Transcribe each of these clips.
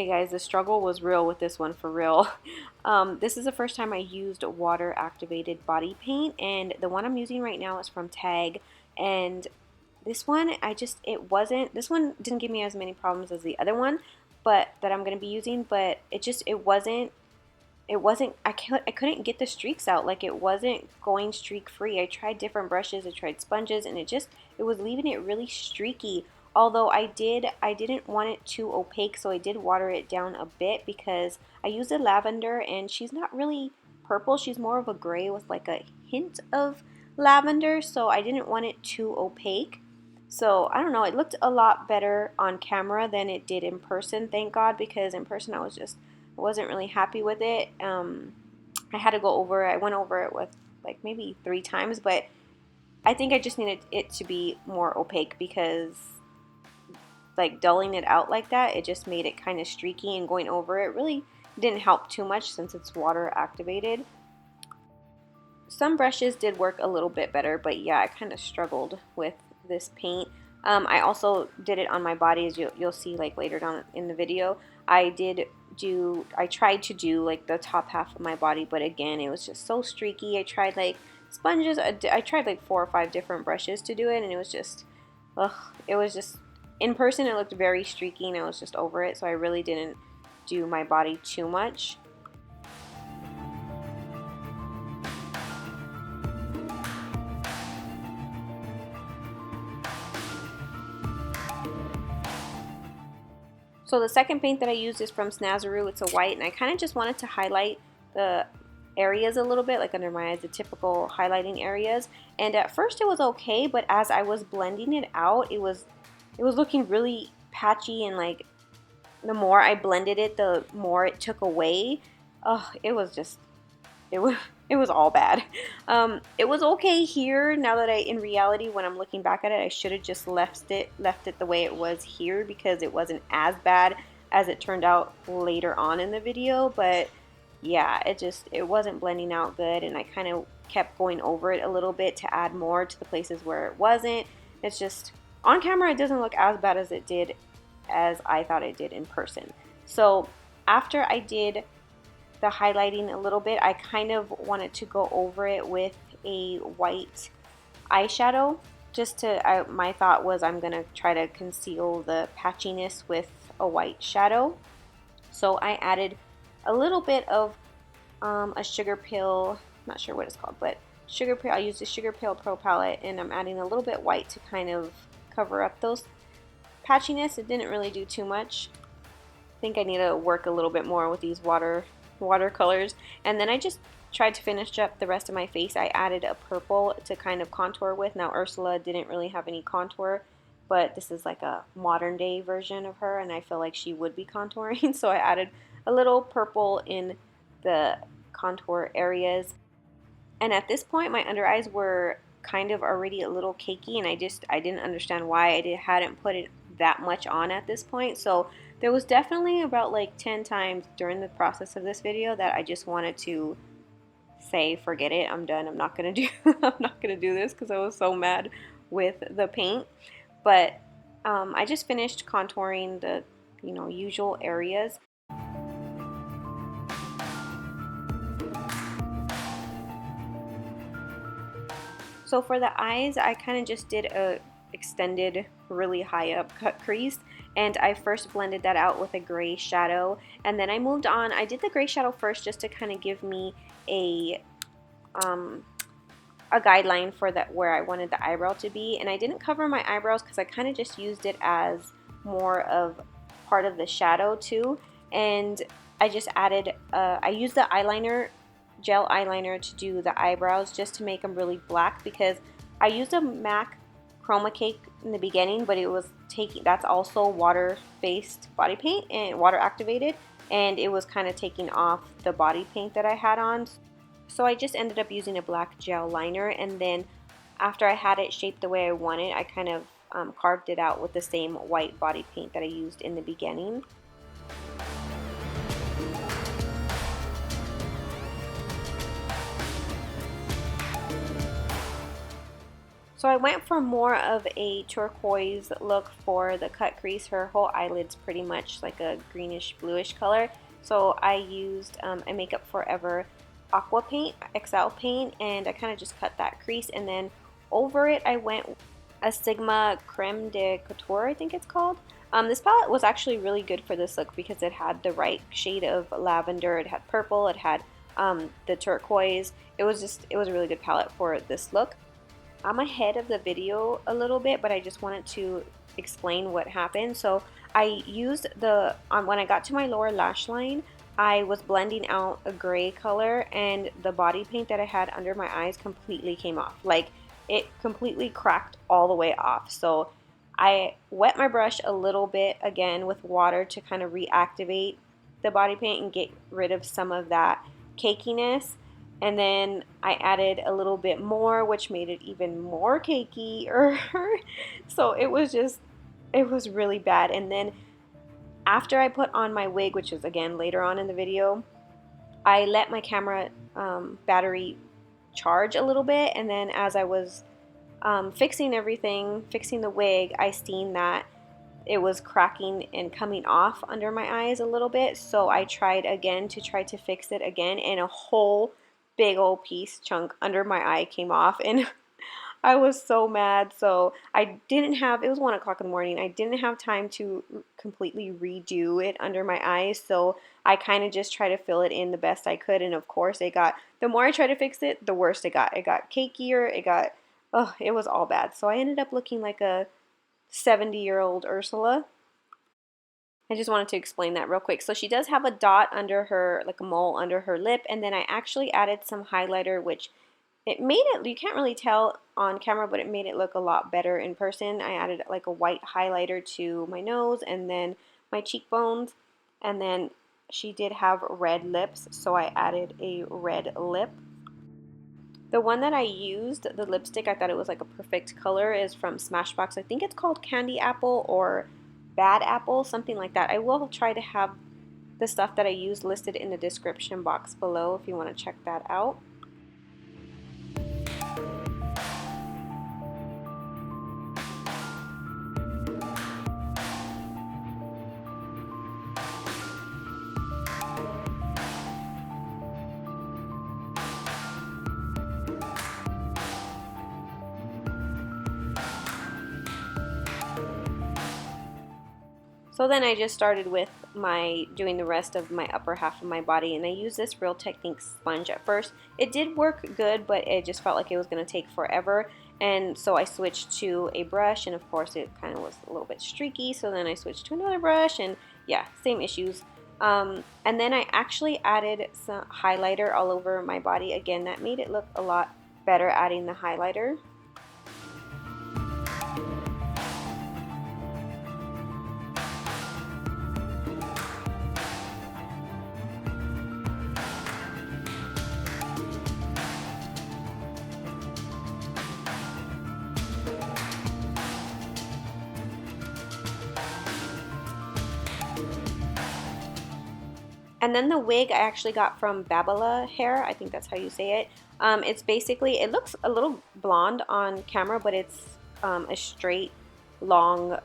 Okay guys, the struggle was real with this one, for real. This is the first time I used water activated body paint, and the one I'm using right now is from Tag. And this one, this one didn't give me as many problems as the other one, but that I'm going to be using, but I couldn't get the streaks out. Like, it wasn't going streak free. I tried different brushes, I tried sponges, and it was leaving it really streaky. Although I didn't want it too opaque, so I did water it down a bit because I used a lavender, and she's not really purple. She's more of a gray with like a hint of lavender, so I didn't want it too opaque. So I don't know, it looked a lot better on camera than it did in person, thank God, because in person I wasn't really happy with it. I had to go over it. I went over it with like maybe 3 times, but I think I just needed it to be more opaque because like dulling it out like that, it just made it kind of streaky, and going over it really didn't help too much since it's water activated. Some brushes did work a little bit better, but yeah, I kind of struggled with this paint. I also did it on my body, as you'll see like later down in the video. I tried to do like the top half of my body, but again, it was just so streaky. I tried like sponges, I tried like 4 or 5 different brushes to do it, and it was just, in person it looked very streaky, and I was just over it, so I really didn't do my body too much. So the second paint that I used is from Snazaroo. It's a white, and I kind of just wanted to highlight the areas a little bit, like under my eyes, the typical highlighting areas. And at first it was okay, but as I was blending it out, it was looking really patchy, and like the more I blended it, the more it took away. Oh, it was all bad. It was okay here. Now that in reality, when I'm looking back at it, I should have just left it the way it was here, because it wasn't as bad as it turned out later on in the video. But yeah, it wasn't blending out good, and I kind of kept going over it a little bit to add more to the places where it wasn't. It's just, on camera it doesn't look as bad as I thought it did in person. So after I did the highlighting a little bit, I kind of wanted to go over it with a white eyeshadow. My thought was I'm gonna try to conceal the patchiness with a white shadow. So I added a little bit of a Sugar Pill, not sure what it's called, but Sugar Pill. I used the Sugar Pill Pro palette, and I'm adding a little bit white to kind of cover up those patchiness. It didn't really do too much. I think I need to work a little bit more with these watercolors. And then I just tried to finish up the rest of my face. I added a purple to kind of contour with. Now Ursula didn't really have any contour, but this is like a modern day version of her, and I feel like she would be contouring, so I added a little purple in the contour areas. And at this point my under eyes were kind of already a little cakey, and I didn't understand why hadn't put it that much on at this point. So there was definitely about like 10 times during the process of this video that I just wanted to say, forget it, I'm done, I'm not gonna do this, because I was so mad with the paint. But I just finished contouring the usual areas. So for the eyes, I kind of just did a extended, really high up cut crease, and I first blended that out with a gray shadow, and then I moved on. I did the gray shadow first just to kind of give me a guideline for where I wanted the eyebrow to be, and I didn't cover my eyebrows because I kind of just used it as more of part of the shadow too. And I just added I used the gel eyeliner to do the eyebrows, just to make them really black, because I used a MAC Chroma Cake in the beginning, but that's also water based body paint and water activated, and it was kind of taking off the body paint that I had on. So I just ended up using a black gel liner, and then after I had it shaped the way I wanted, I kind of carved it out with the same white body paint that I used in the beginning. So I went for more of a turquoise look for the cut crease. Her whole eyelid's pretty much like a greenish bluish color. So I used a Makeup Forever Aqua Paint, XL paint, and I kind of just cut that crease, and then over it I went a Sigma Creme de Couture, I think it's called. This palette was actually really good for this look because it had the right shade of lavender, it had purple, it had the turquoise. It was a really good palette for this look. I'm ahead of the video a little bit, but I just wanted to explain what happened. So I used when I got to my lower lash line, I was blending out a gray color, and the body paint that I had under my eyes completely came off. Like, it completely cracked all the way off. So I wet my brush a little bit again with water to kind of reactivate the body paint and get rid of some of that cakiness. And then I added a little bit more, which made it even more cakey. So it was really bad. And then after I put on my wig, which is again later on in the video, I let my camera battery charge a little bit. And then as I was fixing everything, fixing the wig, I seen that it was cracking and coming off under my eyes a little bit. So I tried again to fix it again, and a whole big old piece chunk under my eye came off, and I was so mad. So I didn't have, it was 1 o'clock in the morning, I didn't have time to completely redo it under my eyes, so I kind of just tried to fill it in the best I could. And of course it got, the more I tried to fix it, the worse it got. It got cakier, it was all bad. So I ended up looking like a 70-year-old Ursula. I just wanted to explain that real quick. So she does have a dot under her, like a mole under her lip, and then I actually added some highlighter, which it made it, you can't really tell on camera, but it made it look a lot better in person. I added like a white highlighter to my nose and then my cheekbones, and then she did have red lips, so I added a red lip. The one that I used, the lipstick, I thought it was like a perfect color, is from Smashbox. I think it's called Candy Apple or Bad Apple, something like that. I will try to have the stuff that I use listed in the description box below if you want to check that out. So then I just started with doing the rest of my upper half of my body, and I used this Real Technique sponge at first. It did work good, but it just felt like it was going to take forever, and so I switched to a brush, and of course it kind of was a little bit streaky, so then I switched to another brush, and yeah, same issues. And then I actually added some highlighter all over my body. Again, that made it look a lot better, adding the highlighter. And then the wig I actually got from Babala Hair, I think that's how you say it. It's basically, it looks a little blonde on camera, but it's a straight, long,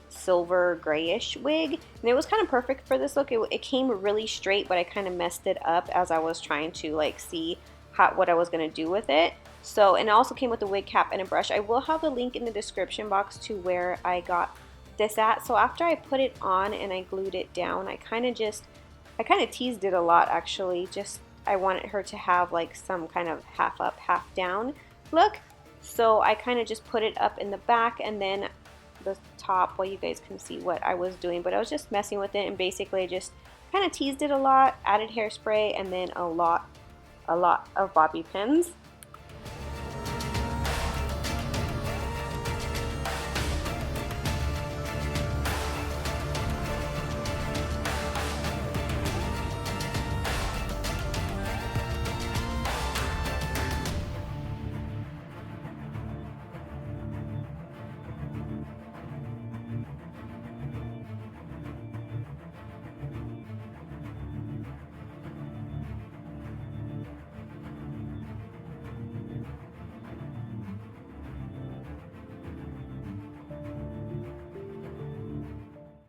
silver grayish wig. And it was kind of perfect for this look. It came really straight, but I kind of messed it up as I was trying to like see what I was going to do with it. So, and it also came with a wig cap and a brush. I will have a link in the description box to where I got this at. So after I put it on and I glued it down, I kind of teased it a lot actually. I wanted her to have like some kind of half up, half down look. So I kind of just put it up in the back, and then the top, well, you guys can see what I was doing, but I was just messing with it, and basically just kind of teased it a lot, added hairspray, and then a lot of bobby pins.